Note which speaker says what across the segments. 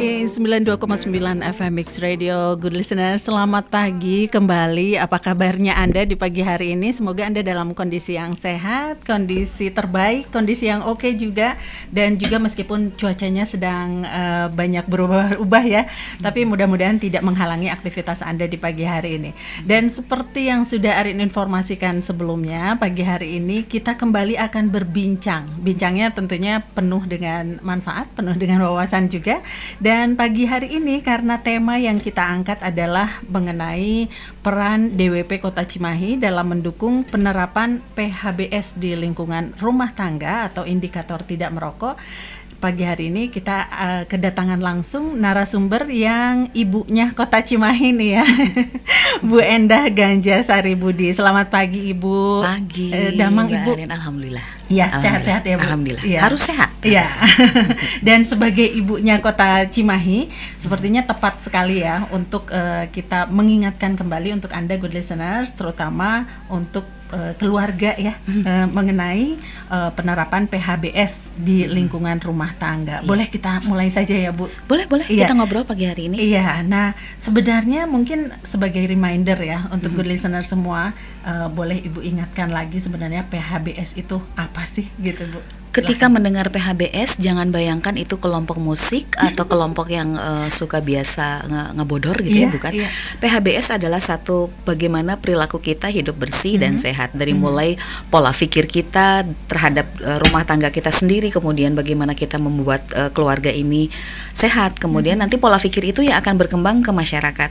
Speaker 1: 92,9 FM Mix Radio. Good listener, selamat pagi kembali. Apa kabarnya Anda di pagi hari ini? Semoga Anda dalam kondisi yang sehat, kondisi terbaik, kondisi yang oke juga. Dan juga meskipun cuacanya sedang banyak berubah-ubah ya, tapi mudah-mudahan tidak menghalangi aktivitas Anda di pagi hari ini. Dan seperti yang sudah Arin informasikan sebelumnya, pagi hari ini kita kembali akan berbincang. Bincangnya tentunya penuh dengan manfaat, penuh dengan wawasan juga. Dan pagi hari ini karena tema yang kita angkat adalah mengenai peran DWP Kota Cimahi dalam mendukung penerapan PHBS di lingkungan rumah tangga atau indikator tidak merokok. Pagi hari ini kita kedatangan langsung narasumber yang ibunya Kota Cimahi nih ya. Bu Endah Ganjasari Budi. Selamat pagi Ibu.
Speaker 2: Pagi.
Speaker 1: Damang
Speaker 2: Mbak
Speaker 1: Ibu.
Speaker 2: Arin, alhamdulillah.
Speaker 1: Ya, sehat-sehat ya Bu.
Speaker 2: Alhamdulillah.
Speaker 1: Ya.
Speaker 2: Harus sehat.
Speaker 1: Iya. Dan sebagai ibunya Kota Cimahi, sepertinya tepat sekali ya untuk kita mengingatkan kembali untuk Anda good listeners, terutama untuk keluarga ya, mengenai penerapan PHBS di lingkungan rumah tangga. Boleh kita mulai saja ya Bu?
Speaker 2: Boleh.
Speaker 1: Iya.
Speaker 2: Kita ngobrol pagi hari ini.
Speaker 1: Iya. Nah, sebenarnya mungkin sebagai reminder ya untuk good listener semua, boleh Ibu ingatkan lagi sebenarnya PHBS itu apa sih gitu Bu?
Speaker 2: Ketika mendengar PHBS, jangan bayangkan itu kelompok musik atau kelompok yang suka biasa ngebodor gitu ya, bukan. PHBS adalah satu bagaimana perilaku kita hidup bersih dan sehat. Dari mulai pola pikir kita terhadap rumah tangga kita sendiri, kemudian bagaimana kita membuat keluarga ini sehat. Kemudian nanti pola pikir itu yang akan berkembang ke masyarakat.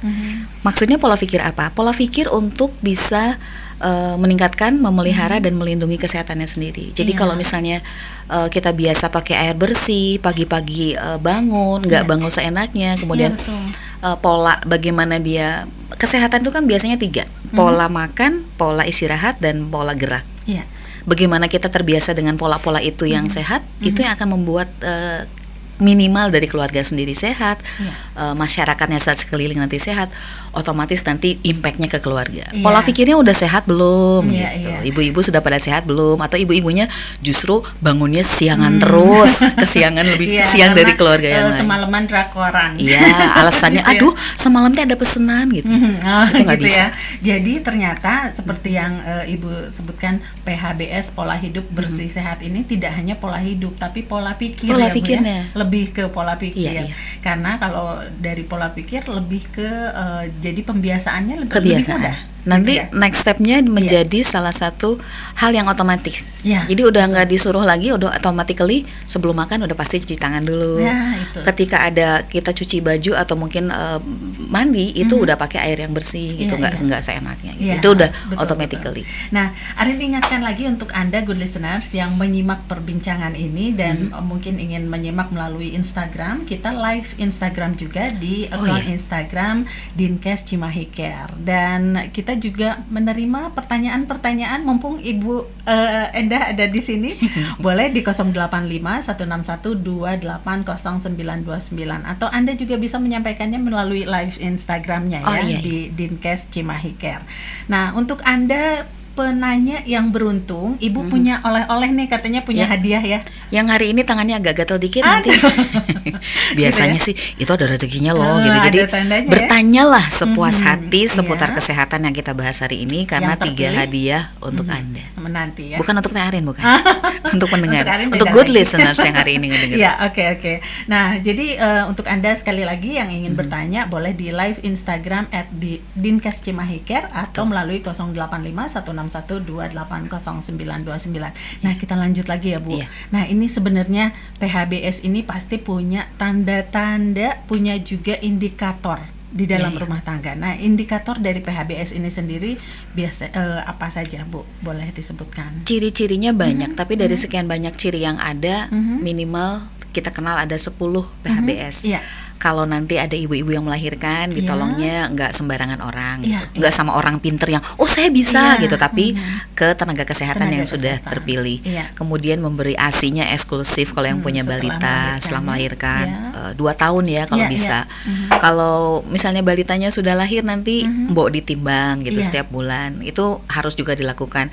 Speaker 2: Maksudnya pola pikir apa? Pola pikir untuk bisa meningkatkan, memelihara dan melindungi kesehatannya sendiri. Jadi kalau misalnya kita biasa pakai air bersih, pagi-pagi bangun, nggak bangun seenaknya, kemudian pola bagaimana dia, kesehatan itu kan biasanya 3, pola makan, pola istirahat, dan pola gerak. Bagaimana kita terbiasa dengan pola-pola itu yang sehat, itu yang akan membuat minimal dari keluarga sendiri sehat, masyarakatnya saat sekeliling nanti sehat, otomatis nanti impactnya ke keluarga. Pola pikirnya udah sehat belum gitu. Ibu-ibu sudah pada sehat belum? Atau ibu-ibunya justru bangunnya siangan terus, kesiangan lebih siang dari keluarga yang lain.
Speaker 1: Semalaman drakoran.
Speaker 2: Iya, alasannya aduh semalam teh ada pesanan gitu. Itu nggak
Speaker 1: gitu
Speaker 2: bisa.
Speaker 1: Ya. Jadi ternyata seperti yang Ibu sebutkan, PHBS pola hidup bersih sehat ini tidak hanya pola hidup tapi pola pikir.
Speaker 2: Pola
Speaker 1: ya,
Speaker 2: pikirnya.
Speaker 1: Bu, ya? Lebih ke pola pikir.
Speaker 2: Iya.
Speaker 1: Karena kalau dari pola pikir lebih ke jadi pembiasaannya lebih mudah.
Speaker 2: Nanti
Speaker 1: gitu ya?
Speaker 2: next stepnya menjadi salah satu hal yang otomatis. Jadi udah nggak disuruh lagi, udah automatically sebelum makan udah pasti cuci tangan dulu.
Speaker 1: Itu.
Speaker 2: Ketika ada kita cuci baju atau mungkin mandi itu udah pakai air yang bersih gitu, nggak seenaknya. Gitu. Itu udah automatically.
Speaker 1: Nah, Arin ingatkan lagi untuk Anda good listeners yang menyimak perbincangan ini dan mungkin ingin menyimak melalui Instagram, kita live Instagram juga di akun Instagram Dinkes Cimahi Care, dan kita juga menerima pertanyaan-pertanyaan mumpung Ibu Endah ada di sini. Boleh di 085 161 28 0929 atau Anda juga bisa menyampaikannya melalui live Instagramnya di Dinkes Cimahi Care. Nah, untuk Anda penanya yang beruntung, Ibu punya oleh-oleh nih, katanya punya hadiah ya.
Speaker 2: Yang hari ini tangannya agak gatel dikit nanti. Biasanya
Speaker 1: gitu ya?
Speaker 2: sih itu ada rezekinya loh gitu. Jadi bertanyalah sepuas hati seputar kesehatan yang kita bahas hari ini karena 3 hadiah untuk Anda.
Speaker 1: Menanti ya.
Speaker 2: Bukan untuk Teh Arin, bukan. Untuk pendengar.
Speaker 1: Untuk
Speaker 2: good listeners yang hari ini ngedengar.
Speaker 1: Ya, oke. Nah, jadi untuk Anda sekali lagi yang ingin bertanya boleh di live Instagram @dinkes Cimahi Care atau melalui 085 161 28 0929. Nah, kita lanjut lagi ya Bu. Nah, ini sebenarnya PHBS ini pasti punya tanda-tanda, punya juga indikator di dalam rumah tangga. Nah, indikator dari PHBS ini sendiri biasa apa saja Bu? Boleh disebutkan?
Speaker 2: Ciri-cirinya banyak, tapi dari sekian banyak ciri yang ada, minimal kita kenal ada 10 PHBS. Kalau nanti ada ibu-ibu yang melahirkan, ditolongnya nggak sembarangan orang, gitu. Nggak sama orang pinter yang, saya bisa gitu, tapi ke tenaga kesehatan yang sudah terpilih. Kemudian memberi ASI-nya eksklusif kalau yang punya balita setelah melahirkan 2 tahun ya kalau bisa. Kalau misalnya balitanya sudah lahir nanti mbok ditimbang gitu setiap bulan, itu harus juga dilakukan.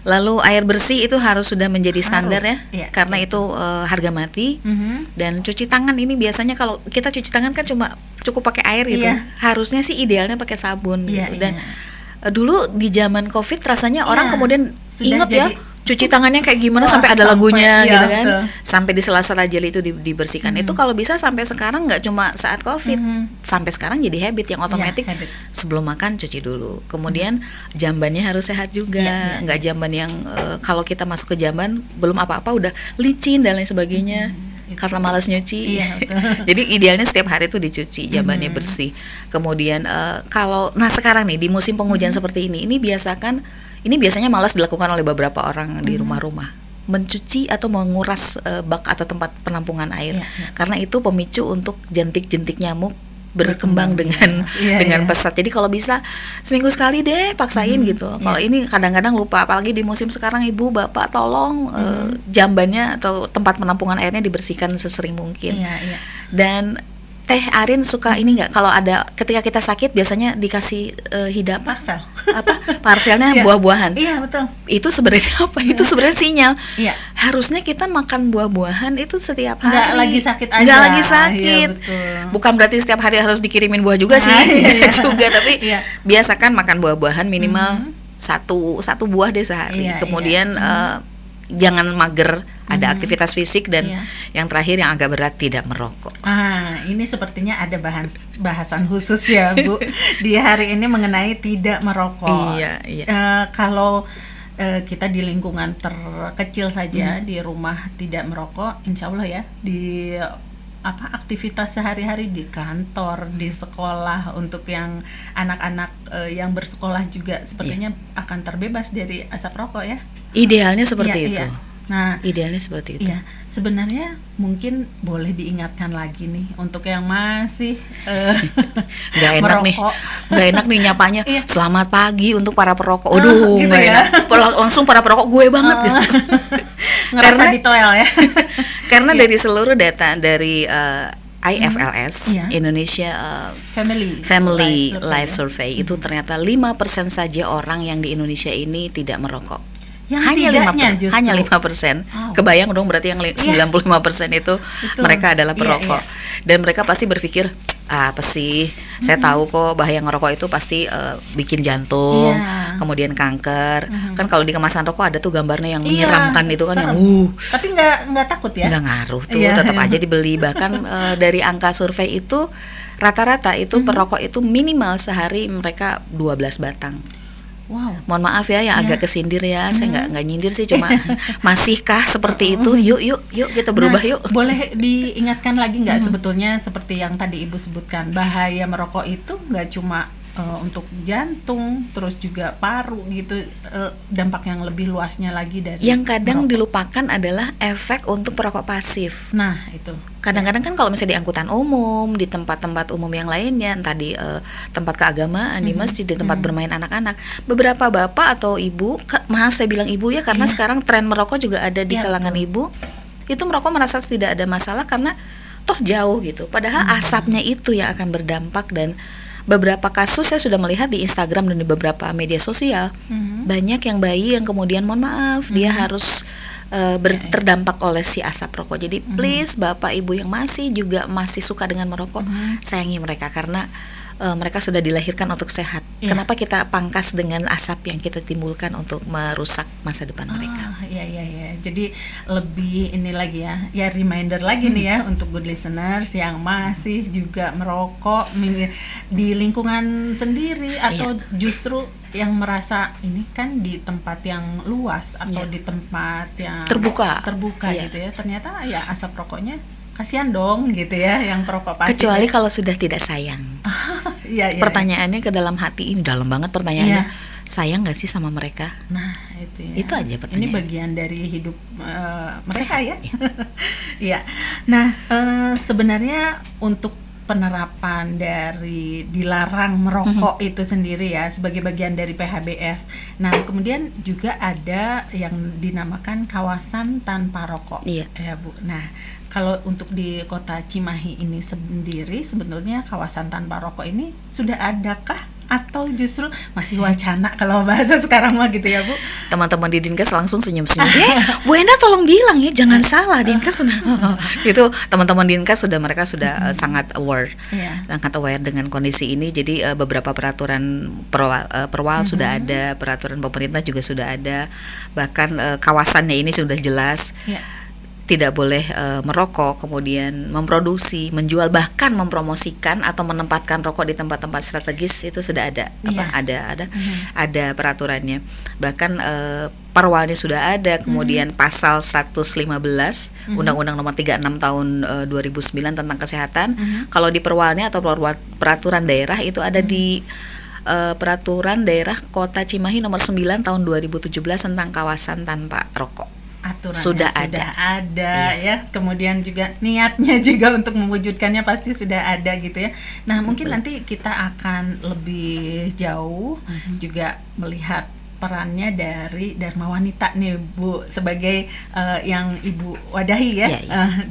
Speaker 2: Lalu air bersih itu harus sudah menjadi standar ya,
Speaker 1: iya,
Speaker 2: karena itu harga mati. Dan cuci tangan ini biasanya kalau kita cuci tangan kan cuma cukup pakai air gitu.
Speaker 1: Iya.
Speaker 2: Harusnya sih idealnya pakai sabun
Speaker 1: Iya,
Speaker 2: gitu. Dan
Speaker 1: iya.
Speaker 2: dulu di zaman Covid rasanya orang kemudian
Speaker 1: Sudah
Speaker 2: inget ya cuci tangannya kayak gimana sampai ada lagunya gitu kan. Sampai di sela-sela jeli itu dibersihkan. Itu kalau bisa sampai sekarang nggak cuma saat Covid. Sampai sekarang jadi habit yang otomatis. Sebelum makan cuci dulu. Kemudian jambannya harus sehat juga. Nggak jamban yang kalau kita masuk ke jamban belum apa-apa udah licin dan lain sebagainya. Karena malas nyuci. Jadi idealnya setiap hari itu dicuci, jambannya bersih. Kemudian kalau sekarang nih di musim penghujan seperti ini biasanya malas dilakukan oleh beberapa orang di rumah-rumah, mencuci atau menguras bak atau tempat penampungan air. Karena itu pemicu untuk jentik-jentik nyamuk berkembang dengan pesat. Jadi kalau bisa seminggu sekali deh paksain gitu. Kalau ini kadang-kadang lupa, apalagi di musim sekarang ibu bapak tolong jambannya atau tempat penampungan airnya dibersihkan sesering mungkin. Dan Teh Arin suka ini nggak, kalau ada ketika kita sakit biasanya dikasih hidapan parselnya buah-buahan.
Speaker 1: Iya betul.
Speaker 2: Itu sebenarnya apa? Itu sebenarnya sinyal. Harusnya kita makan buah-buahan itu setiap hari.
Speaker 1: Nggak lagi sakit aja.
Speaker 2: Nggak lagi sakit.
Speaker 1: Betul.
Speaker 2: Bukan berarti setiap hari harus dikirimin buah juga sih. Juga tapi biasakan makan buah-buahan minimal satu buah deh sehari. Kemudian jangan mager, ada aktivitas fisik, dan yang terakhir yang agak berat, tidak merokok.
Speaker 1: Ini sepertinya ada bahasan khusus ya Bu di hari ini mengenai tidak merokok. Kalau kita di lingkungan terkecil saja di rumah tidak merokok, insya Allah ya di aktivitas sehari-hari di kantor, di sekolah, untuk yang anak-anak yang bersekolah juga sepertinya akan terbebas dari asap rokok ya.
Speaker 2: Idealnya seperti itu.
Speaker 1: Nah,
Speaker 2: idealnya seperti itu.
Speaker 1: Iya, sebenarnya mungkin boleh diingatkan lagi nih untuk yang masih
Speaker 2: nggak enak
Speaker 1: merokok.
Speaker 2: Nggak enak nih nyapanya. Selamat pagi untuk para perokok. Aduh,
Speaker 1: gitu
Speaker 2: nggak enak. Langsung para perokok gue banget gitu.
Speaker 1: Ngerasa ditoel ya.
Speaker 2: Karena dari seluruh data dari IFLS, Indonesia Family Life Survey, itu ternyata 5% saja orang yang di Indonesia ini tidak merokok. Hanya 5%. Kebayang dong berarti yang 95% itu mereka adalah perokok. Dan mereka pasti berpikir, apa sih? Saya tahu kok bahaya ngerokok itu pasti bikin jantung, kemudian kanker. Kan kalau di kemasan rokok ada tuh gambarnya yang menyeramkan itu kan, yang
Speaker 1: Tapi nggak takut ya?
Speaker 2: Nggak ngaruh tuh, tetap aja dibeli. Bahkan dari angka survei itu rata-rata itu perokok itu minimal sehari mereka 12 batang.
Speaker 1: Wow.
Speaker 2: Mohon maaf ya yang agak kesindir ya, saya nggak nyindir sih, cuma masihkah seperti itu? Yuk kita berubah yuk.
Speaker 1: Boleh diingatkan lagi nggak sebetulnya seperti yang tadi Ibu sebutkan, bahaya merokok itu nggak cuma untuk jantung, terus juga paru gitu, dampak yang lebih luasnya lagi dari
Speaker 2: yang kadang
Speaker 1: merokok.
Speaker 2: dilupakan adalah efek untuk perokok pasif.
Speaker 1: Nah itu
Speaker 2: kadang-kadang kan kalau misalnya di angkutan umum, di tempat-tempat umum yang lainnya, entah di tempat keagamaan, di masjid, di tempat bermain anak-anak, beberapa bapak atau ibu, maaf saya bilang ibu ya, karena sekarang tren merokok juga ada di kalangan ibu, itu merokok merasa tidak ada masalah karena toh jauh gitu, padahal asapnya itu yang akan berdampak. Dan beberapa kasus saya sudah melihat di Instagram dan di beberapa media sosial, banyak yang bayi yang kemudian mohon maaf dia harus terdampak oleh si asap rokok. Jadi please bapak ibu yang masih suka dengan merokok, sayangi mereka karena mereka sudah dilahirkan untuk sehat. Kenapa kita pangkas dengan asap yang kita timbulkan untuk merusak masa depan mereka?
Speaker 1: Iya. Jadi lebih ini lagi ya reminder lagi nih ya untuk good listeners yang masih juga merokok di lingkungan sendiri atau justru yang merasa ini kan di tempat yang luas atau di tempat yang terbuka gitu ya. Ternyata ya asap rokoknya kasihan dong gitu ya yang perokok pasif.
Speaker 2: Kecuali kalau sudah tidak sayang. Pertanyaannya ke dalam hati, ini dalam banget pertanyaannya. Sayang gak sih sama mereka?
Speaker 1: Nah itu ya.
Speaker 2: Itu aja pertanyaan.
Speaker 1: Ini bagian dari hidup mereka ya. Iya. Nah sebenarnya untuk penerapan dari dilarang merokok itu sendiri ya sebagai bagian dari PHBS. Nah kemudian juga ada yang dinamakan kawasan tanpa rokok ya Bu. Nah kalau untuk di kota Cimahi ini sendiri sebetulnya kawasan tanpa rokok ini sudah adakah atau justru masih wacana kalau bahasa sekarang mah gitu ya Bu?
Speaker 2: Teman-teman di Dinkes langsung senyum-senyum. Bu Enda tolong bilang ya, jangan salah, Dinkes sudah itu teman-teman Dinkes mereka sudah sangat aware, sangat aware dengan kondisi ini. Jadi beberapa peraturan perwal sudah ada, peraturan pemerintah juga sudah ada, bahkan kawasannya ini sudah jelas. Tidak boleh merokok, kemudian memproduksi, menjual, bahkan mempromosikan atau menempatkan rokok di tempat-tempat strategis itu sudah ada. Ada peraturannya. Bahkan perwalnya sudah ada, kemudian pasal 115 Undang-Undang Nomor 36 tahun 2009 tentang kesehatan. Kalau di perwalnya atau peraturan daerah itu ada di peraturan daerah Kota Cimahi Nomor 9 tahun 2017 tentang kawasan tanpa rokok.
Speaker 1: Aturannya
Speaker 2: sudah
Speaker 1: ada ya. Kemudian juga niatnya juga untuk mewujudkannya pasti sudah ada gitu ya. Nah, mungkin nanti kita akan lebih jauh juga melihat perannya dari Dharma Wanita nih Bu, sebagai yang Ibu wadahi ya,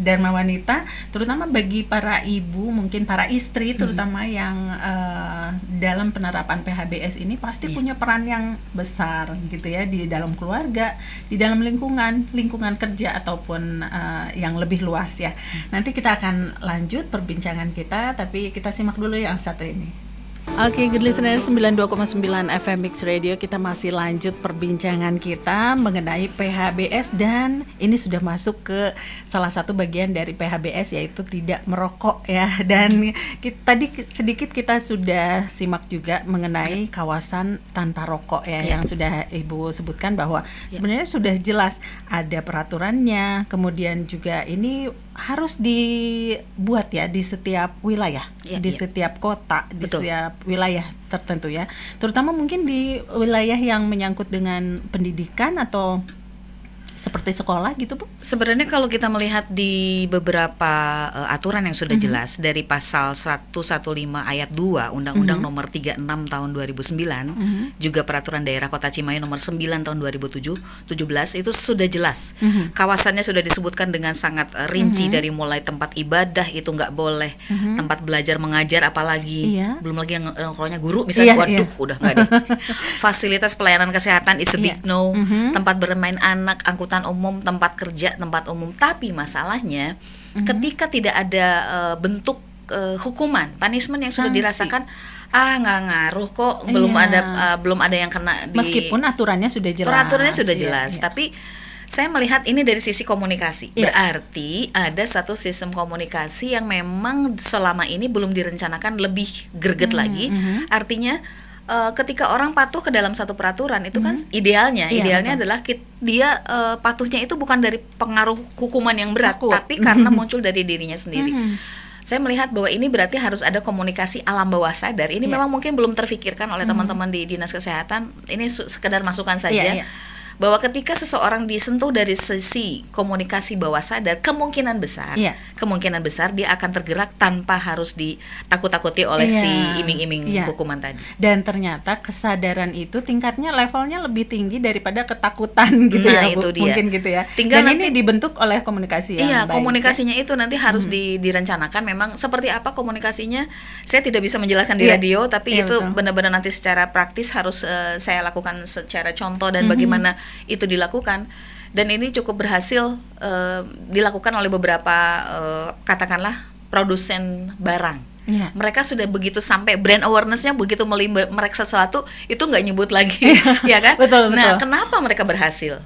Speaker 1: Dharma Wanita, terutama bagi para ibu, mungkin para istri terutama yang dalam penerapan PHBS ini pasti punya peran yang besar gitu ya, di dalam keluarga, di dalam lingkungan kerja ataupun yang lebih luas ya. Nanti kita akan lanjut perbincangan kita, tapi kita simak dulu yang satu ini. Oke, good listener 92,9 FM Mix Radio, kita masih lanjut perbincangan kita mengenai PHBS, dan ini sudah masuk ke salah satu bagian dari PHBS, yaitu tidak merokok ya. Dan tadi sedikit kita sudah simak juga mengenai kawasan tanpa rokok ya, yang sudah Ibu sebutkan bahwa sebenarnya sudah jelas ada peraturannya, kemudian juga ini harus dibuat ya di setiap wilayah, di setiap kota, di setiap wilayah tertentu ya. Terutama mungkin di wilayah yang menyangkut dengan pendidikan atau seperti sekolah gitu Bu?
Speaker 2: Sebenarnya kalau kita melihat di beberapa aturan yang sudah jelas, dari pasal 115 ayat 2 Undang-Undang Nomor 36 tahun 2009, juga peraturan daerah Kota Cimahi Nomor 9 tahun 2017 itu sudah jelas. Kawasannya sudah disebutkan dengan sangat rinci, dari mulai tempat ibadah itu nggak boleh, tempat belajar mengajar apalagi, belum lagi yang nongkrongnya guru misalnya, udah nggak deh. Fasilitas pelayanan kesehatan it's a big no, tempat bermain anak, angkutan umum, tempat kerja, tempat umum. Tapi masalahnya ketika tidak ada bentuk hukuman, punishment yang sudah dirasakan, nggak ngaruh kok, belum ada yang kena.
Speaker 1: Meskipun aturannya sudah jelas.
Speaker 2: Peraturannya sudah jelas, tapi saya melihat ini dari sisi komunikasi. Berarti ada satu sistem komunikasi yang memang selama ini belum direncanakan lebih greget lagi. Artinya ketika orang patuh ke dalam satu peraturan itu kan idealnya adalah dia patuhnya itu bukan dari pengaruh hukuman yang berat, tapi karena muncul dari dirinya sendiri. Saya melihat bahwa ini berarti harus ada komunikasi alam bawah sadar. Ini memang mungkin belum terfikirkan oleh teman-teman di Dinas Kesehatan. Ini sekedar masukan saja. Bahwa ketika seseorang disentuh dari sisi komunikasi bawah sadar, kemungkinan besar dia akan tergerak tanpa harus ditakut-takuti oleh si iming-iming hukuman tadi.
Speaker 1: Dan ternyata kesadaran itu tingkatnya, levelnya lebih tinggi daripada ketakutan gitu ya Bu, mungkin gitu ya.
Speaker 2: Tinggal
Speaker 1: dan
Speaker 2: nanti
Speaker 1: ini dibentuk oleh komunikasi yang baik.
Speaker 2: Komunikasinya itu nanti harus direncanakan. Memang seperti apa komunikasinya, saya tidak bisa menjelaskan di radio, tapi itu benar-benar nanti secara praktis harus saya lakukan secara contoh dan bagaimana itu dilakukan. Dan ini cukup berhasil dilakukan oleh beberapa katakanlah produsen barang. Mereka sudah begitu sampai brand awareness-nya begitu mereka sesuatu itu nggak nyebut lagi, ya kan?
Speaker 1: Betul.
Speaker 2: Nah, kenapa mereka berhasil?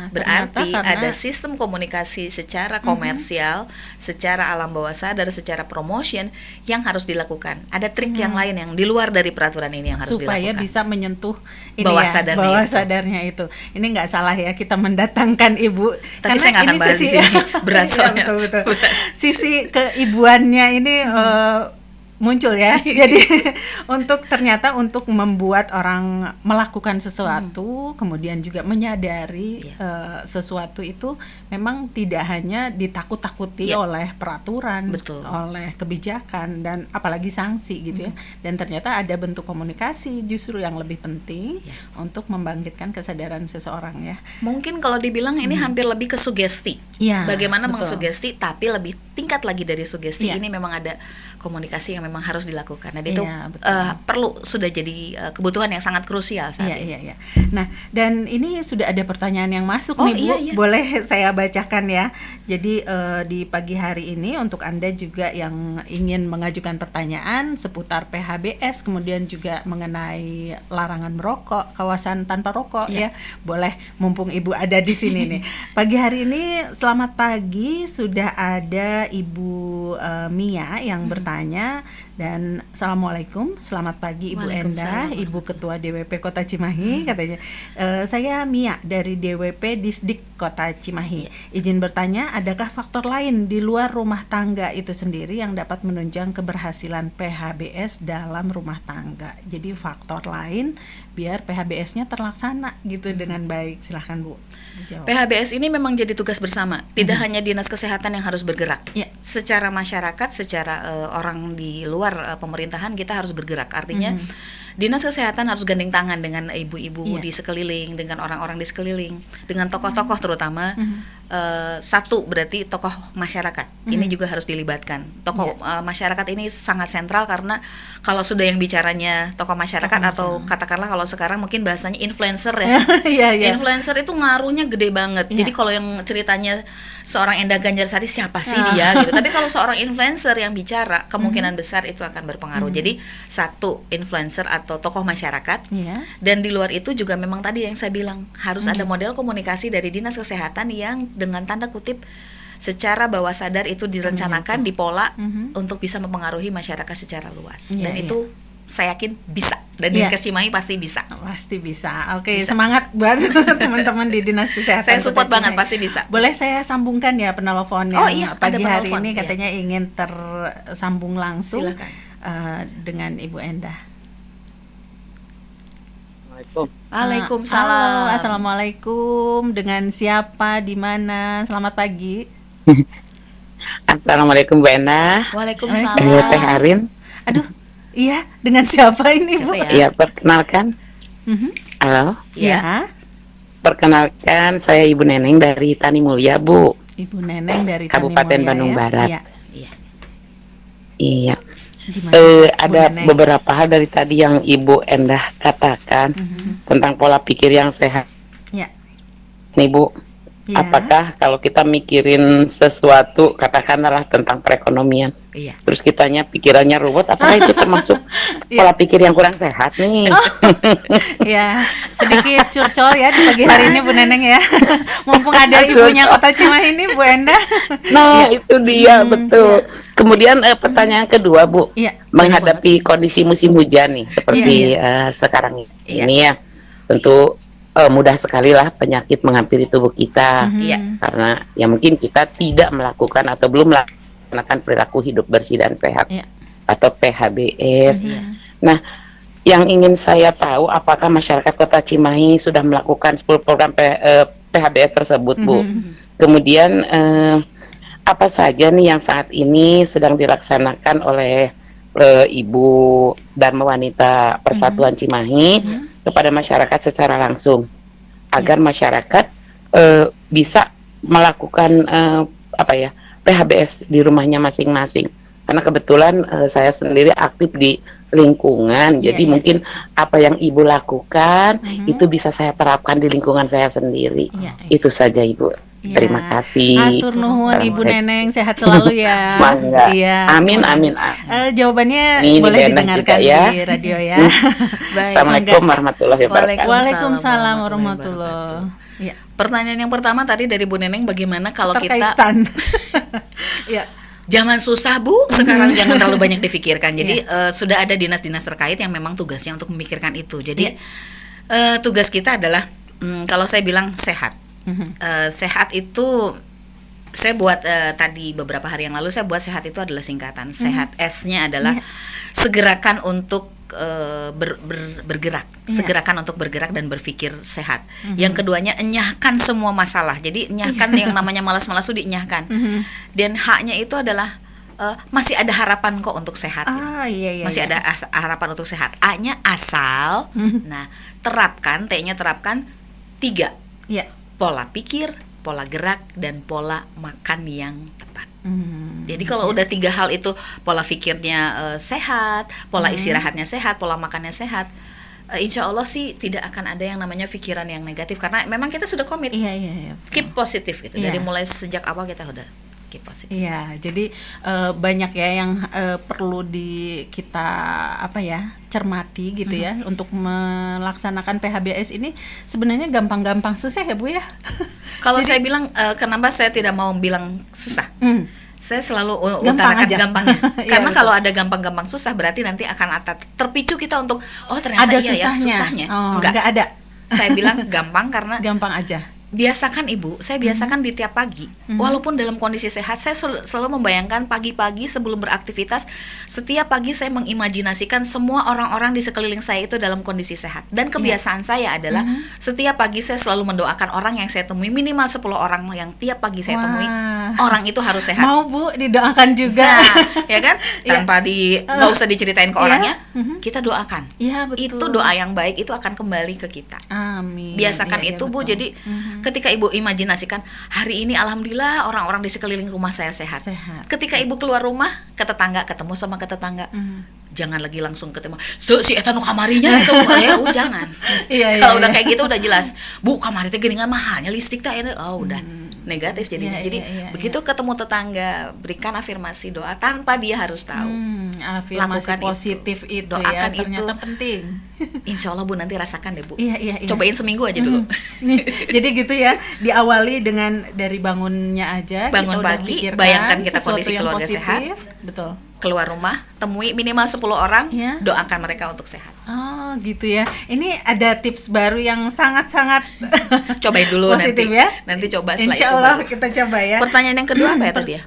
Speaker 2: Berarti
Speaker 1: karena
Speaker 2: ada sistem komunikasi secara komersial, secara alam bawah sadar, secara promotion yang harus dilakukan. Ada trik yang lain yang di luar dari peraturan ini yang harus
Speaker 1: supaya
Speaker 2: dilakukan.
Speaker 1: Supaya bisa menyentuh ini
Speaker 2: bawah
Speaker 1: sadarnya itu. Ini nggak salah ya kita mendatangkan Ibu.
Speaker 2: Tapi karena saya nggak akan bahas di sini, berat soalnya.
Speaker 1: Betul. Sisi keibuannya ini muncul ya. Jadi ternyata untuk membuat orang melakukan sesuatu, kemudian juga menyadari sesuatu itu memang tidak hanya ditakut-takuti oleh peraturan, oleh kebijakan dan apalagi sanksi gitu ya. Dan ternyata ada bentuk komunikasi justru yang lebih penting untuk membangkitkan kesadaran seseorang ya.
Speaker 2: Mungkin kalau dibilang ini hampir lebih ke sugesti. Bagaimana mengsugesti, tapi lebih tingkat lagi dari sugesti ini memang ada komunikasi yang memang memang harus dilakukan. Dan itu
Speaker 1: Iya, betul.
Speaker 2: perlu, sudah jadi kebutuhan yang sangat krusial saat ini.
Speaker 1: Iya. Nah, dan ini sudah ada pertanyaan yang masuk nih, Bu.
Speaker 2: Iya.
Speaker 1: Boleh saya bacakan ya. Jadi di pagi hari ini untuk Anda juga yang ingin mengajukan pertanyaan seputar PHBS, kemudian juga mengenai larangan merokok, kawasan tanpa rokok ya. Boleh, mumpung Ibu ada di sini nih. Pagi hari ini, selamat pagi, sudah ada Ibu Mia yang bertanya. Dan assalamualaikum, selamat pagi Ibu Endah, Ibu Ketua DWP Kota Cimahi, katanya. Saya Mia dari DWP Disdik Kota Cimahi. Izin bertanya, adakah faktor lain di luar rumah tangga itu sendiri yang dapat menunjang keberhasilan PHBS dalam rumah tangga? Jadi faktor lain biar PHBS-nya terlaksana gitu dengan baik. Silahkan Bu dijawab.
Speaker 2: PHBS ini memang jadi tugas bersama, tidak hanya Dinas Kesehatan yang harus bergerak. Secara masyarakat, secara orang di luar pemerintahan kita harus bergerak. Artinya Dinas Kesehatan harus gandeng tangan dengan ibu-ibu di sekeliling, dengan orang-orang di sekeliling, dengan tokoh-tokoh terutama. Satu berarti tokoh masyarakat. Ini juga harus dilibatkan. Tokoh masyarakat ini sangat sentral, karena kalau sudah yang bicaranya tokoh masyarakat atau katakanlah kalau sekarang mungkin bahasanya influencer ya. Influencer itu ngaruhnya gede banget. Jadi kalau yang ceritanya seorang Endah Ganjarsari, siapa sih dia gitu. Tapi kalau seorang influencer yang bicara, kemungkinan besar itu akan berpengaruh. Jadi satu, influencer atau tokoh masyarakat. Dan di luar itu juga memang tadi yang saya bilang, harus ada model komunikasi dari Dinas Kesehatan yang dengan tanda kutip secara bawah sadar itu direncanakan, dipola untuk bisa mempengaruhi masyarakat secara luas. Dan itu saya yakin bisa. Dan di Cimahi pasti bisa.
Speaker 1: Pasti bisa. Oke, semangat buat teman-teman di Dinas Kesehatan.
Speaker 2: Saya support banget, pasti bisa.
Speaker 1: Boleh saya sambungkan ya penelpon yang pagi hari ini katanya ingin tersambung langsung dengan Ibu Endah.
Speaker 2: Waalaikumsalam.
Speaker 1: Halo, assalamualaikum. Dengan siapa, di mana? Selamat pagi.
Speaker 3: Assalamualaikum Bu Endah.
Speaker 2: Waalaikumsalam.
Speaker 3: Teh Arin.
Speaker 1: Aduh, iya, dengan siapa ini Bu?
Speaker 3: Iya, perkenalkan. Halo.
Speaker 1: Iya.
Speaker 3: Perkenalkan, saya Ibu Neneng dari Tani Mulia, Bu.
Speaker 1: Ibu Neneng dari
Speaker 3: Kabupaten Bandung Barat. Iya. Ada beberapa hal dari tadi yang Ibu Endah katakan tentang pola pikir yang sehat. Nih Bu, apakah kalau kita mikirin sesuatu, katakanlah tentang perekonomian, terus kitanya pikirannya ruwet, apakah itu termasuk pola pikir yang kurang sehat nih?
Speaker 1: Ya, sedikit curcol ya di pagi hari ini Bu Neneng ya. Mumpung ada ibunya Kota Cimahi ini, Bu Endah.
Speaker 3: Nah, itu dia, betul. Kemudian pertanyaan kedua, Bu, menghadapi kondisi musim hujan nih, seperti sekarang ini ya, tentu mudah sekali lah penyakit menghampiri tubuh kita, karena ya mungkin kita tidak melakukan atau belum melakukan perilaku hidup bersih dan sehat atau PHBS. Nah, yang ingin saya tahu, apakah masyarakat Kota Cimahi sudah melakukan 10 program PHBS tersebut, Bu? Kemudian apa saja nih yang saat ini sedang dilaksanakan oleh Ibu Dharma Wanita Persatuan Cimahi kepada masyarakat secara langsung, agar masyarakat bisa melakukan PHBS di rumahnya masing-masing. Karena kebetulan saya sendiri aktif di lingkungan, jadi mungkin apa yang Ibu lakukan itu bisa saya terapkan di lingkungan saya sendiri. Itu saja Ibu. Terima kasih.
Speaker 1: Atur nuhun Ibu Neneng, sehat selalu ya.
Speaker 3: Amin.
Speaker 1: Jawabannya
Speaker 3: ini
Speaker 1: boleh didengarkan di radio ya.
Speaker 3: Assalamualaikum warahmatullahi wabarakatuh.
Speaker 1: Waalaikumsalam warahmatullahi.
Speaker 2: Pertanyaan yang pertama tadi dari Bu Neneng, bagaimana kalau kita jangan susah Bu, sekarang jangan terlalu banyak difikirkan. Jadi sudah ada dinas-dinas terkait yang memang tugasnya untuk memikirkan itu. Jadi tugas kita adalah kalau saya bilang sehat. Sehat itu saya buat tadi beberapa hari yang lalu saya buat sehat itu adalah singkatan. Sehat S-nya adalah segerakan untuk bergerak, segerakan untuk bergerak dan berpikir sehat. Yang keduanya enyahkan semua masalah. Jadi enyahkan yang namanya malas-malas itu dienyahkan. Dan H-nya itu adalah masih ada harapan kok untuk sehat. Masih ada harapan untuk sehat. A-nya asal. Nah, terapkan, T-nya terapkan 3. Pola pikir, pola gerak, dan pola makan yang tepat. Jadi kalau udah 3 hal itu, pola pikirnya sehat, pola istirahatnya sehat, pola makannya sehat, insya Allah sih tidak akan ada yang namanya pikiran yang negatif, karena memang kita sudah komit. Keep positif gitu. Dari mulai sejak awal kita udah keep positif.
Speaker 1: Iya, jadi banyak ya yang perlu kita cermati gitu ya untuk melaksanakan PHBS ini. Sebenarnya gampang-gampang susah ya Bu ya.
Speaker 2: Kalau saya bilang kenapa saya tidak mau bilang susah? Saya selalu utarakan gampangnya. Karena kalau ada gampang-gampang susah berarti nanti akan terpicu kita untuk ternyata
Speaker 1: ada
Speaker 2: susahnya.
Speaker 1: Enggak ada.
Speaker 2: Saya bilang gampang karena
Speaker 1: gampang aja.
Speaker 2: Biasakan Ibu, saya biasakan di tiap pagi. Walaupun dalam kondisi sehat, saya selalu membayangkan pagi-pagi sebelum beraktivitas, setiap pagi saya mengimajinasikan semua orang-orang di sekeliling saya itu dalam kondisi sehat. Dan kebiasaan saya adalah setiap pagi saya selalu mendoakan orang yang saya temui, minimal 10 orang yang tiap pagi saya temui, orang itu harus sehat.
Speaker 1: Mau Bu, didoakan juga.
Speaker 2: Ya kan? Tanpa nggak usah diceritain ke orangnya, kita doakan.
Speaker 1: Iya, betul.
Speaker 2: Itu doa yang baik, itu akan kembali ke kita.
Speaker 1: Amin.
Speaker 2: Biasakan itu Bu, jadi ketika Ibu imajinasikan hari ini alhamdulillah orang-orang di sekeliling rumah saya sehat. Ketika Ibu keluar rumah ke tetangga, ketemu sama ke tetangga, jangan lagi langsung ketemu si eta nu kamarinya itu jangan. Kalau udah kayak gitu udah jelas, Bu kamari teh geuningan mahalnya listrik teh udah negatif jadinya. Jadi begitu ketemu tetangga, berikan afirmasi doa tanpa dia harus tahu.
Speaker 1: Afirmasi lakukan positif itu
Speaker 2: doakan
Speaker 1: ya, ternyata
Speaker 2: itu
Speaker 1: penting.
Speaker 2: Insya Allah Bu nanti rasakan deh Bu.
Speaker 1: Iya.
Speaker 2: Cobain seminggu aja dulu.
Speaker 1: Jadi gitu ya, diawali dengan dari bangunnya aja.
Speaker 2: Bangun pagi, bayangkan kita kondisi keluarga
Speaker 1: positif,
Speaker 2: sehat.
Speaker 1: Betul.
Speaker 2: Keluar rumah, temui minimal 10 orang, doakan mereka untuk sehat.
Speaker 1: Oh gitu ya. Ini ada tips baru yang sangat-sangat
Speaker 2: cobain dulu
Speaker 1: positif
Speaker 2: nanti.
Speaker 1: Ya.
Speaker 2: Nanti coba setelah
Speaker 1: Insya
Speaker 2: itu
Speaker 1: Allah
Speaker 2: baru.
Speaker 1: kita coba ya.
Speaker 2: Pertanyaan yang kedua apa ya tadi ya?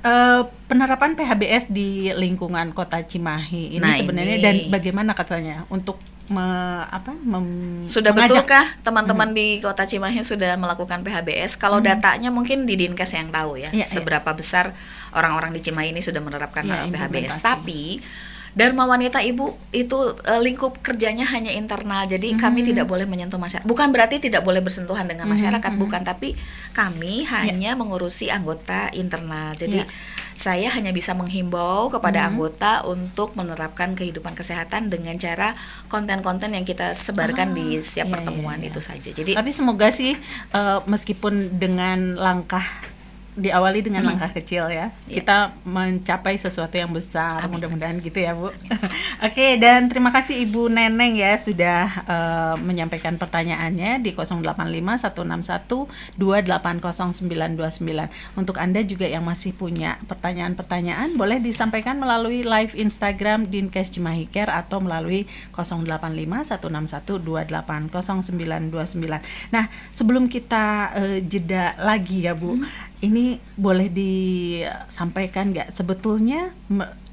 Speaker 1: Penerapan PHBS di lingkungan Kota Cimahi ini sebenarnya dan bagaimana katanya untuk
Speaker 2: sudah betulkah teman-teman di Kota Cimahi sudah melakukan PHBS? Kalau datanya mungkin di Dinkes yang tahu ya, seberapa besar orang-orang di Cimahi ini sudah menerapkan PHBS. Tapi Dharma Wanita Ibu itu lingkup kerjanya hanya internal, jadi kami tidak boleh menyentuh masyarakat. Bukan berarti tidak boleh bersentuhan dengan masyarakat, bukan, tapi kami hanya mengurusi anggota internal. Jadi saya hanya bisa menghimbau kepada anggota untuk menerapkan kehidupan kesehatan dengan cara konten-konten yang kita sebarkan di setiap pertemuan itu saja. Jadi
Speaker 1: tapi semoga sih meskipun dengan diawali dengan langkah kecil ya, kita mencapai sesuatu yang besar. Amin. Mudah-mudahan gitu ya Bu. Oke, dan terima kasih Ibu Neneng ya sudah menyampaikan pertanyaannya di 085161280929. Untuk Anda juga yang masih punya pertanyaan-pertanyaan, boleh disampaikan melalui live Instagram Dinkes Cimahi Care atau melalui 085161280929. Nah, sebelum kita jeda lagi ya Bu, ini boleh disampaikan nggak sebetulnya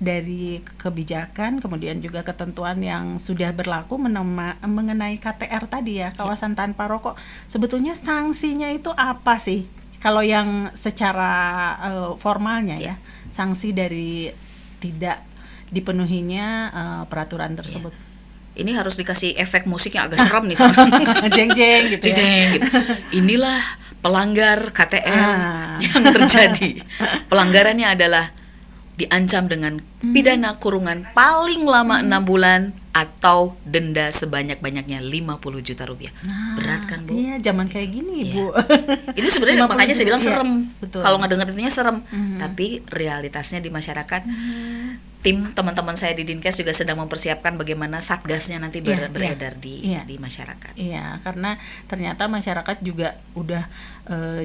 Speaker 1: dari kebijakan kemudian juga ketentuan yang sudah berlaku mengenai KTR tadi ya, kawasan tanpa rokok, sebetulnya sanksinya itu apa sih kalau yang secara formalnya ya, sanksi dari tidak dipenuhinya peraturan tersebut?
Speaker 2: Ini harus dikasih efek musik yang agak serem nih
Speaker 1: jeng-jeng gitu ya.
Speaker 2: Gitu. Inilah pelanggar KTR yang terjadi. Pelanggarannya adalah diancam dengan pidana kurungan paling lama 6 bulan atau denda sebanyak-banyaknya 50 juta rupiah. Berat kan Bu?
Speaker 1: Iya, zaman kayak gini Bu.
Speaker 2: Ini sebenarnya makanya saya bilang serem. Kalau nggak dengar itunya serem. Tapi realitasnya di masyarakat, tim teman-teman saya di Dinkes juga sedang mempersiapkan bagaimana satgasnya nanti beredar di masyarakat. Iya,
Speaker 1: karena ternyata masyarakat juga udah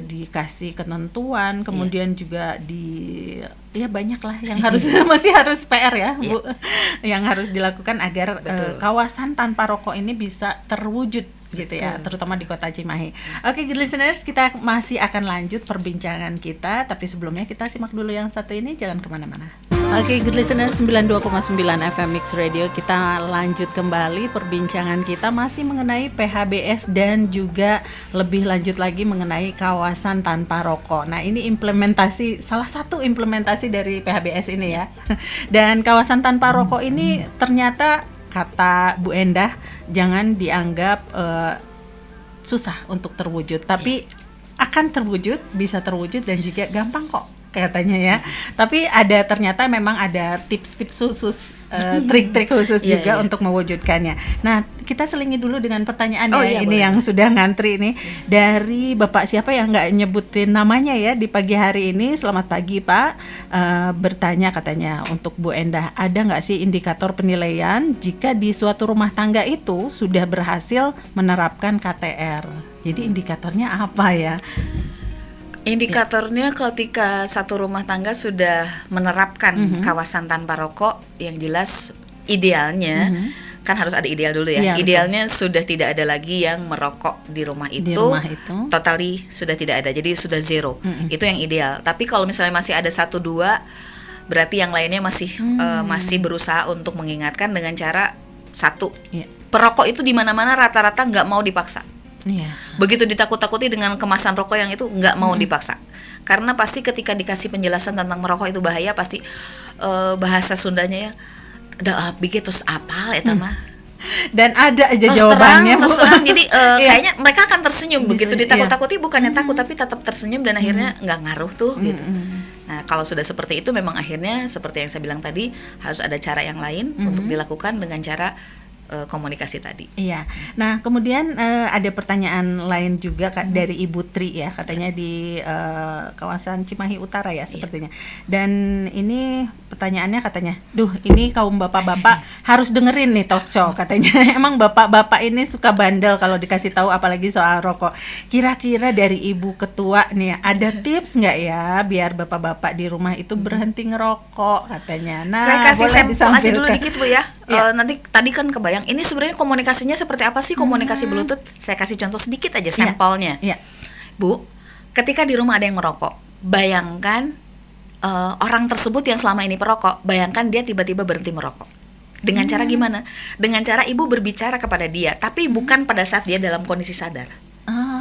Speaker 1: dikasih ketentuan, kemudian juga banyak lah yang harus masih harus PR ya Bu, yang harus dilakukan agar kawasan tanpa rokok ini bisa terwujud gitu ya, terutama di Kota Cimahi. Oke, good listeners, kita masih akan lanjut perbincangan kita, tapi sebelumnya kita simak dulu yang satu ini, jangan kemana-mana. Oke, good listeners, 92,9 FM Mix Radio, kita lanjut kembali perbincangan kita masih mengenai PHBS dan juga lebih lanjut lagi mengenai kawasan tanpa rokok. Nah, ini salah satu implementasi dari PHBS ini ya. Dan kawasan tanpa rokok ini ternyata kata Bu Endah jangan dianggap susah untuk terwujud, tapi akan terwujud, bisa terwujud dan juga gampang kok katanya ya. Tapi ternyata memang ada tips-tips khusus, trik-trik khusus juga untuk mewujudkannya. Nah, kita selingi dulu dengan pertanyaan ini boleh. Yang sudah ngantri ini dari Bapak siapa yang nggak nyebutin namanya ya di pagi hari ini. Selamat pagi Pak. Bertanya katanya untuk Bu Endah, ada nggak sih indikator penilaian jika di suatu rumah tangga itu sudah berhasil menerapkan KTR? Jadi indikatornya apa ya?
Speaker 2: Indikatornya ketika satu rumah tangga sudah menerapkan kawasan tanpa rokok, yang jelas idealnya kan harus ada ideal dulu ya. Idealnya betul. Sudah tidak ada lagi yang merokok di rumah itu. Totally sudah tidak ada. Jadi sudah zero. Itu yang ideal. Tapi kalau misalnya masih ada 1-2, berarti yang lainnya masih berusaha untuk mengingatkan dengan cara satu. Perokok itu di mana-mana rata-rata nggak mau dipaksa. Begitu ditakut-takuti dengan kemasan rokok yang itu nggak mau dipaksa, karena pasti ketika dikasih penjelasan tentang merokok itu bahaya, pasti bahasa Sundanya ya udah bikin terus apal ya mah
Speaker 1: dan ada aja jawabannya
Speaker 2: terus terang. Jadi kayaknya mereka akan tersenyum begitu ditakut-takuti, bukannya takut tapi tetap tersenyum dan akhirnya nggak ngaruh tuh gitu. Nah kalau sudah seperti itu memang akhirnya seperti yang saya bilang tadi, harus ada cara yang lain untuk dilakukan dengan cara komunikasi tadi. Iya.
Speaker 1: Nah, kemudian ada pertanyaan lain juga dari Ibu Tri ya, katanya di kawasan Cimahi Utara ya sepertinya. Dan ini pertanyaannya katanya, ini kaum bapak-bapak harus dengerin nih talk show katanya. Emang bapak-bapak ini suka bandel kalau dikasih tahu apalagi soal rokok. Kira-kira dari Ibu Ketua nih, ada tips nggak ya biar bapak-bapak di rumah itu berhenti ngerokok katanya. Nah,
Speaker 2: saya kasih sampel aja dulu dikit Bu ya. Nanti tadi kan kebayang ini sebenarnya komunikasinya seperti apa sih, komunikasi Bluetooth. Saya kasih contoh sedikit aja sampelnya. Bu, ketika di rumah ada yang merokok, bayangkan orang tersebut yang selama ini perokok, bayangkan dia tiba-tiba berhenti merokok. Dengan cara gimana? Dengan cara Ibu berbicara kepada dia, tapi bukan pada saat dia dalam kondisi sadar.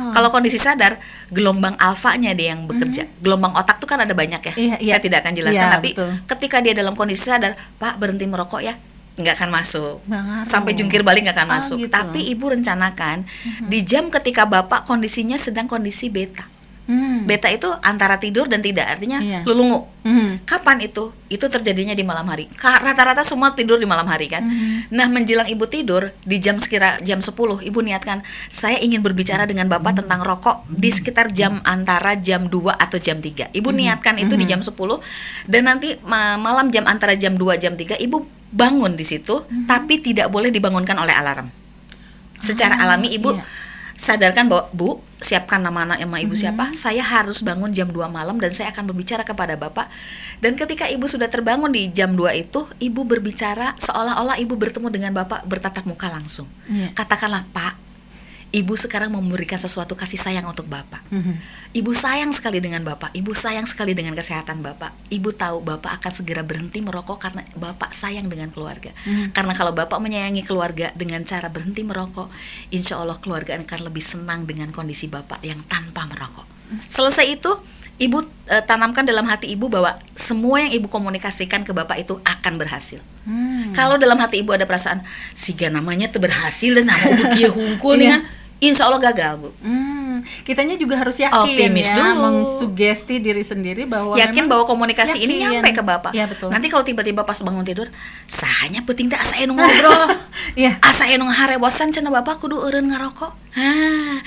Speaker 2: Kalau kondisi sadar, gelombang alfanya dia yang bekerja. Gelombang otak tuh kan ada banyak ya. Saya tidak akan jelaskan, tapi ketika dia dalam kondisi sadar, Pak berhenti merokok ya, nggak akan masuk. Sampai jungkir balik nggak akan masuk. Gitu. Tapi Ibu rencanakan di jam ketika Bapak kondisinya sedang kondisi beta. Beta itu antara tidur dan tidak, artinya lulungu. Kapan itu? Itu terjadinya di malam hari. Rata-rata semua tidur di malam hari kan. Nah, menjelang Ibu tidur di sekira jam 10, Ibu niatkan, saya ingin berbicara dengan Bapak tentang rokok di sekitar antara jam 2 atau jam 3. Ibu niatkan itu di jam 10, dan nanti malam antara jam 2 jam 3 Ibu bangun di situ, tapi tidak boleh dibangunkan oleh alarm. Secara alami Ibu sadarkan bahwa, Bu, siapkan nama anak sama Ibu siapa, saya harus bangun jam 2 malam dan saya akan berbicara kepada Bapak. Dan ketika Ibu sudah terbangun di jam 2 itu, Ibu berbicara seolah-olah Ibu bertemu dengan Bapak bertatap muka langsung. Katakanlah, Pak, Ibu sekarang memberikan sesuatu kasih sayang untuk Bapak. Ibu sayang sekali dengan Bapak. Ibu sayang sekali dengan kesehatan Bapak. Ibu tahu Bapak akan segera berhenti merokok karena Bapak sayang dengan keluarga. Karena kalau Bapak menyayangi keluarga dengan cara berhenti merokok, insya Allah keluarga akan lebih senang dengan kondisi Bapak yang tanpa merokok. Selesai itu, Ibu tanamkan dalam hati Ibu bahwa semua yang Ibu komunikasikan ke Bapak itu akan berhasil. Kalau dalam hati Ibu ada perasaan, siga namanya tuh berhasil dan nama Ibu kia hungkul nih kan, insya Allah gagal, Bu.
Speaker 1: Kitanya juga harus yakin, optimis ya, dulu, mengsugesti diri sendiri bahwa
Speaker 2: yakin bahwa komunikasi ini nyampe ke Bapak.
Speaker 1: Betul.
Speaker 2: Nanti kalau tiba-tiba pas bangun tidur, sahanya penting teh asa anu ngobrol, asa anu harebosan cenah Bapak kudu eureun ngarokok.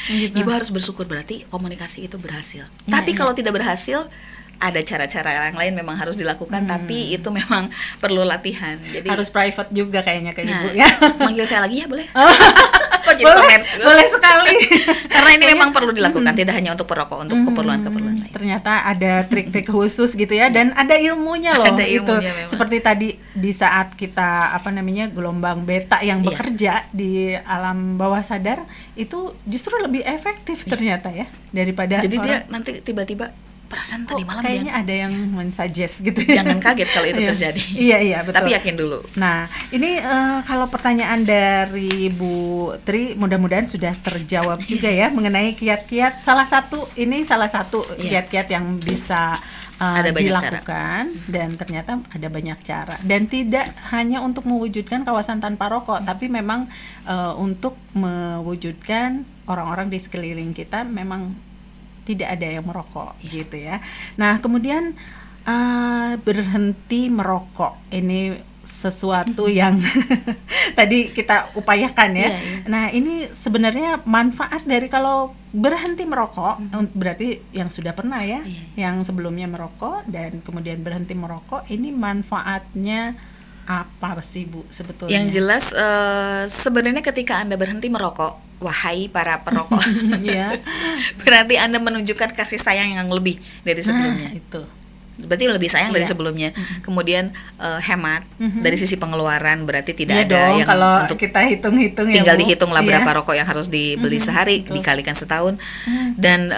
Speaker 2: Gitu. Ibu harus bersyukur, berarti komunikasi itu berhasil. Tapi kalau tidak berhasil, ada cara-cara yang lain memang harus dilakukan, tapi itu memang perlu latihan. Jadi
Speaker 1: harus private juga kayaknya ke Ibu ya.
Speaker 2: Manggil saya lagi ya, boleh?
Speaker 1: Kok jadi boleh sekali.
Speaker 2: Karena ini memang perlu dilakukan, tidak hanya untuk perokok, untuk keperluan-keperluan lain.
Speaker 1: Ternyata ada trik-trik khusus gitu ya, dan ada ilmunya loh.
Speaker 2: Ada ilmunya
Speaker 1: itu. Seperti tadi di saat kita gelombang beta yang bekerja di alam bawah sadar itu justru lebih efektif ternyata ya daripada
Speaker 2: jadi dia nanti tiba-tiba perasaan tadi malam
Speaker 1: kayaknya ada yang mensuggest gitu.
Speaker 2: Jangan kaget kalau itu terjadi.
Speaker 1: Iya betul.
Speaker 2: Tapi yakin dulu.
Speaker 1: Nah, ini kalau pertanyaan dari Bu Tri mudah-mudahan sudah terjawab juga ya mengenai kiat-kiat. Salah satu kiat-kiat yang bisa dilakukan dan ternyata ada banyak cara, dan tidak hanya untuk mewujudkan kawasan tanpa rokok, tapi memang untuk mewujudkan orang-orang di sekeliling kita memang tidak ada yang merokok gitu ya. Nah, kemudian berhenti merokok ini sesuatu yang tadi kita upayakan ya. Nah, ini sebenarnya manfaat dari kalau berhenti merokok, berarti yang sudah pernah ya, yang sebelumnya merokok dan kemudian berhenti merokok, ini manfaatnya apa sih Bu sebetulnya?
Speaker 2: Yang jelas sebenarnya ketika Anda berhenti merokok, wahai para perokok, berarti Anda menunjukkan kasih sayang yang lebih dari sebelumnya.
Speaker 1: Itu.
Speaker 2: Berarti lebih sayang dari sebelumnya. Kemudian hemat dari sisi pengeluaran, berarti tidak ada
Speaker 1: dong,
Speaker 2: yang
Speaker 1: kalau
Speaker 2: untuk
Speaker 1: kita hitung-hitung
Speaker 2: tinggal
Speaker 1: ya,
Speaker 2: dihitung lah berapa rokok yang harus dibeli sehari, dikalikan setahun, dan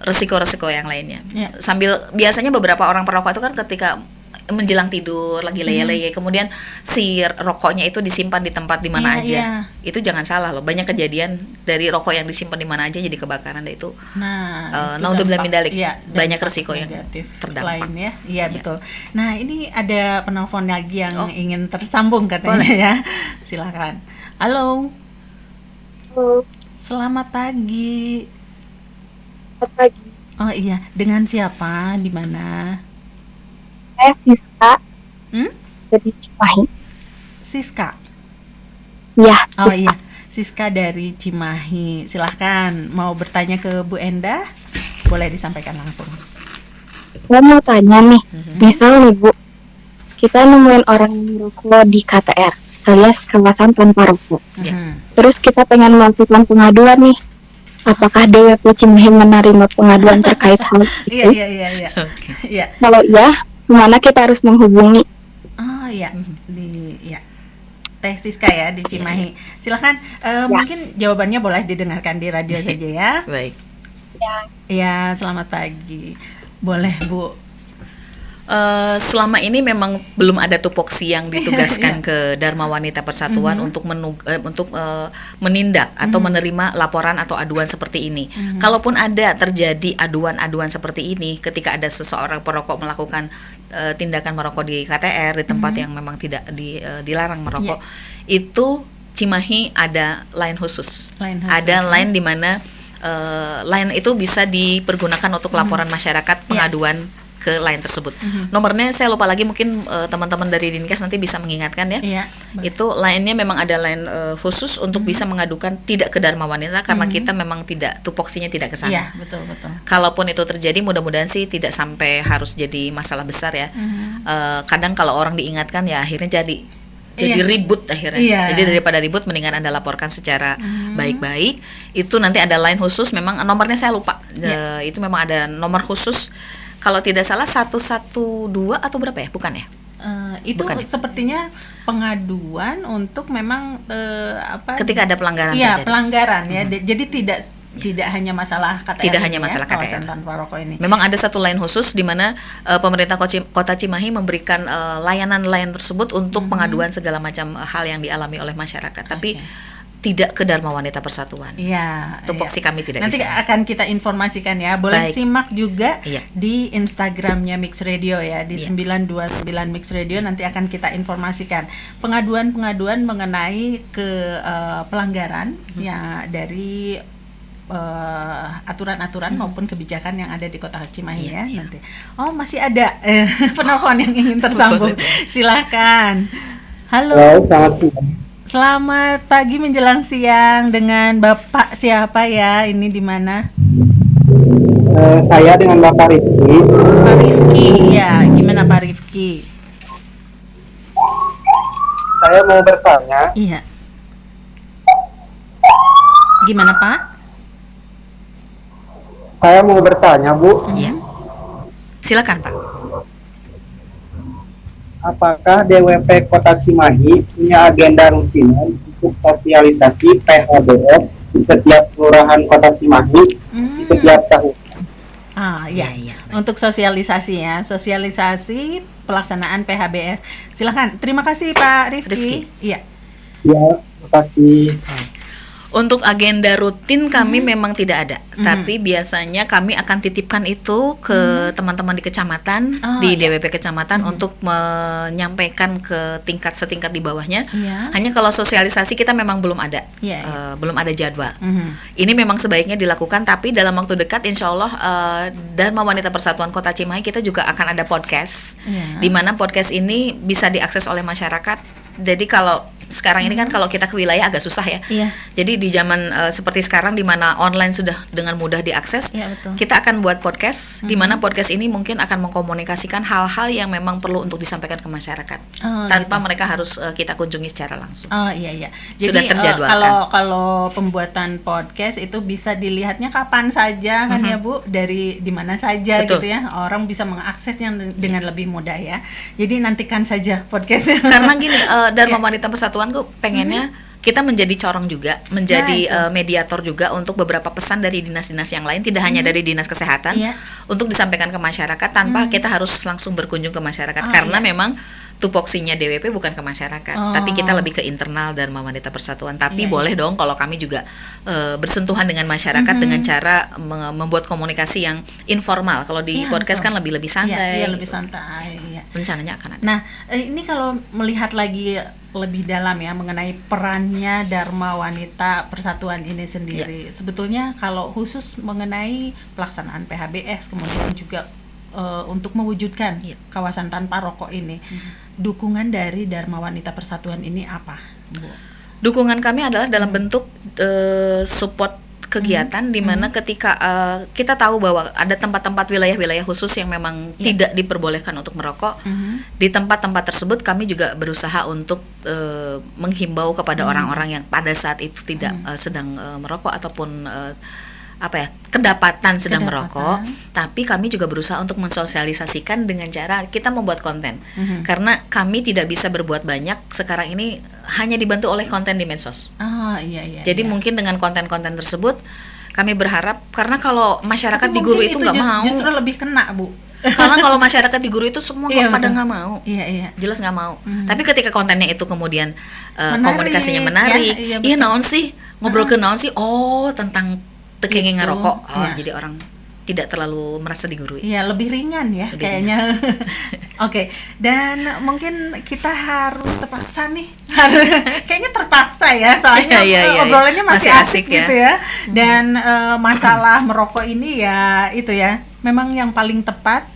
Speaker 2: resiko-resiko yang lainnya. Sambil biasanya beberapa orang perokok itu kan ketika menjelang tidur lagi leye-leye, kemudian si rokoknya itu disimpan di tempat di mana aja. Itu jangan salah loh, banyak kejadian dari rokok yang disimpan di mana aja jadi kebakaran, itu untuk bilang mindalik, banyak resiko yang terdampak.
Speaker 1: Iya betul. Nah, ini ada penelpon lagi yang ingin tersambung katanya. Ya, silakan. Halo. Selamat pagi.
Speaker 4: Selamat pagi.
Speaker 1: Oh iya, dengan siapa, di mana?
Speaker 4: Saya Siska dari Cimahi.
Speaker 1: Siska?
Speaker 4: Iya.
Speaker 1: Oh iya, Siska dari Cimahi. Silahkan, mau bertanya ke Bu Endah? Boleh disampaikan langsung.
Speaker 4: Saya mau tanya nih, misal nih Bu, kita nemuin orang merokok di KTR, alias kawasan tanpa rokok. Terus kita pengen melakukan pengaduan nih. Apakah DWP Cimahi menerima pengaduan terkait hal itu?
Speaker 1: Iya.
Speaker 4: Kalau iya, kemana kita harus menghubungi?
Speaker 1: Oh iya, Teh Siska ya di Cimahi. Silakan, mungkin jawabannya boleh didengarkan di radio saja ya.
Speaker 2: Baik.
Speaker 1: Ya, selamat pagi. Boleh Bu.
Speaker 2: Selama ini memang belum ada tupoksi yang ditugaskan ke Dharma Wanita Persatuan untuk menindak atau menerima laporan atau aduan seperti ini. Kalaupun ada terjadi aduan-aduan seperti ini ketika ada seseorang perokok melakukan tindakan merokok di KTR di tempat yang memang tidak dilarang merokok, itu Cimahi ada line khusus. Ada line di mana line itu bisa dipergunakan untuk laporan masyarakat pengaduan ke line tersebut. Nomornya saya lupa lagi, mungkin teman-teman dari Dinkes nanti bisa mengingatkan ya. Itu line-nya memang ada line khusus untuk bisa mengadukan, tidak ke Dharma Wanita karena kita memang tidak, tupoksinya tidak ke sana.
Speaker 1: Iya, betul.
Speaker 2: Kalaupun itu terjadi, mudah-mudahan sih tidak sampai harus jadi masalah besar ya. Kadang kalau orang diingatkan ya akhirnya jadi ribut akhirnya. Jadi daripada ribut, mendingan Anda laporkan secara baik-baik. Itu nanti ada line khusus, memang nomornya saya lupa. Itu memang ada nomor khusus. Kalau tidak salah 112 atau berapa ya? Bukan ya?
Speaker 1: Itu bukan, sepertinya pengaduan untuk memang
Speaker 2: ketika ada pelanggaran terjadi.
Speaker 1: Pelanggaran ya. Jadi tidak hanya masalah KTR. Tidak hanya masalah kawasan tanpa rokok ini.
Speaker 2: Memang ada satu line khusus di mana pemerintah Kota Cimahi memberikan layanan tersebut untuk pengaduan segala macam hal yang dialami oleh masyarakat. Tapi tidak ke Dharma Wanita Persatuan. Tupoksi kami tidak
Speaker 1: nanti
Speaker 2: bisa.
Speaker 1: Nanti akan kita informasikan ya. Boleh simak juga di Instagramnya Mix Radio ya, di 929 Mix Radio. Nanti akan kita informasikan pengaduan-pengaduan mengenai ke pelanggaran ya dari aturan-aturan maupun kebijakan yang ada di Kota Cimahi ya. Nanti. Oh, masih ada penelpon yang ingin tersambung. Silakan. Halo,
Speaker 5: selamat siang.
Speaker 1: Selamat pagi menjelang siang, dengan Bapak siapa ya? Ini di mana?
Speaker 5: Saya dengan Bapak Rifki.
Speaker 1: Pak Rifki, ya. Gimana Pak Rifki?
Speaker 5: Saya mau bertanya.
Speaker 1: Iya. Gimana Pak?
Speaker 5: Saya mau bertanya, Bu.
Speaker 2: Iya. Silakan Pak.
Speaker 5: Apakah DWP Kota Cimahi punya agenda rutinan untuk sosialisasi PHBS di setiap kelurahan Kota Cimahi di setiap tahun?
Speaker 1: Iya. Untuk sosialisasi ya, sosialisasi pelaksanaan PHBS. Silakan. Terima kasih Pak Rifki. Iya.
Speaker 5: Ya, terima kasih.
Speaker 2: Untuk agenda rutin kami memang tidak ada, tapi biasanya kami akan titipkan itu ke teman-teman di kecamatan, di DWP kecamatan untuk menyampaikan ke setingkat di bawahnya. Hanya kalau sosialisasi kita memang belum ada, belum ada jadwal. Ini memang sebaiknya dilakukan, tapi dalam waktu dekat insya Allah Dharma Wanita Persatuan Kota Cimahi kita juga akan ada podcast, di mana podcast ini bisa diakses oleh masyarakat. Jadi kalau sekarang ini kan kalau kita ke wilayah agak susah ya. Jadi di zaman seperti sekarang di mana online sudah dengan mudah diakses, kita akan buat podcast di mana podcast ini mungkin akan mengkomunikasikan hal-hal yang memang perlu untuk disampaikan ke masyarakat tanpa mereka harus kita kunjungi secara langsung.
Speaker 1: Jadi
Speaker 2: sudah terjadwalkan.
Speaker 1: Kalau pembuatan podcast itu bisa dilihatnya kapan saja kan ya Bu, dari di mana saja. Betul. Gitu ya. Orang bisa mengaksesnya dengan lebih mudah ya. Jadi nantikan saja podcastnya.
Speaker 2: Karena gini, Dharma Wanita Persatuan gue pengennya kita menjadi corong juga, menjadi mediator juga untuk beberapa pesan dari dinas-dinas yang lain, tidak hanya dari dinas kesehatan, untuk disampaikan ke masyarakat tanpa kita harus langsung berkunjung ke masyarakat, karena memang tupoksinya DWP bukan ke masyarakat, tapi kita lebih ke internal Dharma Wanita Persatuan. Tapi boleh dong kalau kami juga bersentuhan dengan masyarakat dengan cara membuat komunikasi yang informal. Kalau di podcast kan lebih santai.
Speaker 1: Lebih santai.
Speaker 2: Rencananya akan ada.
Speaker 1: Nah, ini kalau melihat lagi lebih dalam ya mengenai perannya Dharma Wanita Persatuan ini sendiri. Sebetulnya kalau khusus mengenai pelaksanaan PHBS, kemudian juga untuk mewujudkan kawasan tanpa rokok ini, dukungan dari Dharma Wanita Persatuan ini apa, Bu?
Speaker 2: Dukungan kami adalah dalam bentuk support kegiatan di mana ketika kita tahu bahwa ada tempat-tempat wilayah-wilayah khusus yang memang tidak diperbolehkan untuk merokok. Di tempat-tempat tersebut kami juga berusaha untuk menghimbau kepada orang-orang yang pada saat itu tidak sedang merokok ataupun kedapatan sedang merokok, tapi kami juga berusaha untuk mensosialisasikan dengan cara kita membuat konten, karena kami tidak bisa berbuat banyak sekarang ini, hanya dibantu oleh konten di medsos. Jadi mungkin dengan konten-konten tersebut kami berharap, karena kalau masyarakat di guru itu nggak mau,
Speaker 1: justru lebih kena, Bu.
Speaker 2: Karena kalau masyarakat di guru itu semua pada nggak mau, jelas nggak mau. Tapi ketika kontennya itu kemudian komunikasinya menarik, naon sih ngobrol ke naon sih, tentang tekengeng ngerokok, jadi orang tidak terlalu merasa digurui.
Speaker 1: Iya, lebih ringan ya kayaknya. Oke, dan mungkin kita harus terpaksa nih, kayaknya terpaksa ya, soalnya obrolannya masih asik gitu ya. Dan masalah merokok ini ya itu ya, memang yang paling tepat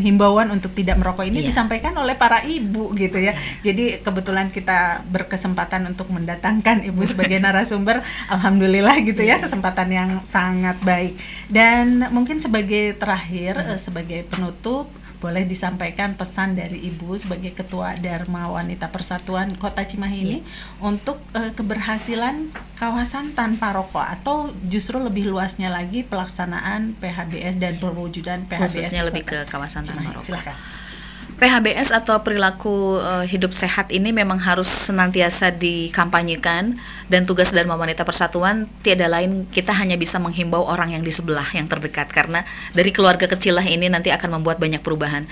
Speaker 1: himbauan untuk tidak merokok ini disampaikan oleh para ibu gitu ya. Jadi kebetulan kita berkesempatan untuk mendatangkan ibu sebagai narasumber, alhamdulillah gitu ya, kesempatan yang sangat baik. Dan mungkin sebagai terakhir, sebagai penutup, boleh disampaikan pesan dari Ibu sebagai Ketua Dharma Wanita Persatuan Kota Cimahi ini untuk keberhasilan kawasan tanpa rokok, atau justru lebih luasnya lagi pelaksanaan PHBS dan perwujudan PHBS.
Speaker 2: Khususnya lebih ke kawasan tanpa rokok.
Speaker 1: Silakan.
Speaker 2: PHBS atau perilaku hidup sehat ini memang harus senantiasa dikampanyekan, dan tugas Dharma Wanita Persatuan tiada lain, kita hanya bisa menghimbau orang yang di sebelah, yang terdekat, karena dari keluarga kecil lah ini nanti akan membuat banyak perubahan.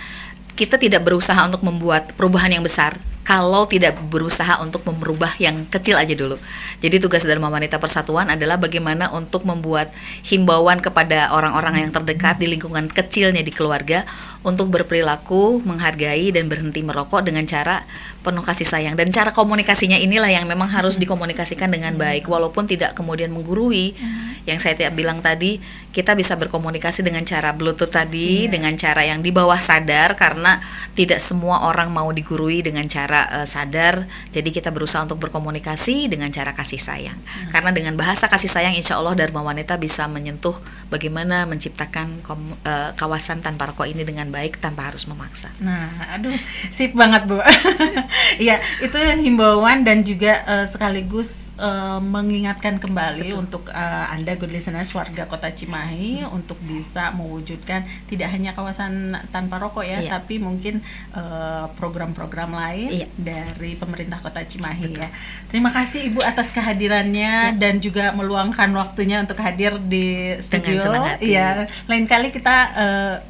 Speaker 2: Kita tidak berusaha untuk membuat perubahan yang besar kalau tidak berusaha untuk merubah yang kecil aja dulu. Jadi tugas Dharma Wanita Persatuan adalah bagaimana untuk membuat himbauan kepada orang-orang yang terdekat di lingkungan kecilnya di keluarga untuk berperilaku, menghargai dan berhenti merokok dengan cara penuh kasih sayang. Dan cara komunikasinya inilah yang memang harus dikomunikasikan dengan baik, walaupun tidak kemudian menggurui. Yang saya bilang tadi, kita bisa berkomunikasi dengan cara Bluetooth tadi, dengan cara yang di bawah sadar, karena tidak semua orang mau digurui dengan cara sadar. Jadi kita berusaha untuk berkomunikasi dengan cara kasih sayang. Karena dengan bahasa kasih sayang, insya Allah Dharma Wanita bisa menyentuh bagaimana menciptakan kawasan tanpa rokok ini dengan baik tanpa harus memaksa.
Speaker 1: Nah, aduh, sip banget Bu. Iya, itu himbauan dan juga sekaligus mengingatkan kembali untuk Anda good listeners warga Kota Cimahi Cimahi untuk bisa mewujudkan tidak hanya kawasan tanpa rokok ya, tapi mungkin program-program lain dari pemerintah Kota Cimahi ya. Terima kasih Ibu atas kehadirannya dan juga meluangkan waktunya untuk hadir di studio. Iya, lain kali kita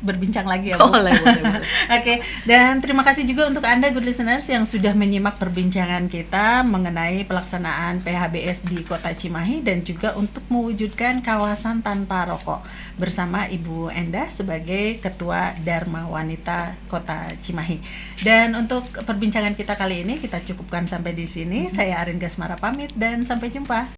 Speaker 1: berbincang lagi ya Bu.
Speaker 2: Boleh.
Speaker 1: Oke, dan terima kasih juga untuk Anda good listeners yang sudah menyimak perbincangan kita mengenai pelaksanaan PHBS di Kota Cimahi dan juga untuk mewujudkan kawasan tanpa rokok bersama Ibu Endah sebagai Ketua Dharma Wanita Kota Cimahi. Dan untuk perbincangan kita kali ini kita cukupkan sampai di sini. Saya Arin Gasmara pamit dan sampai jumpa.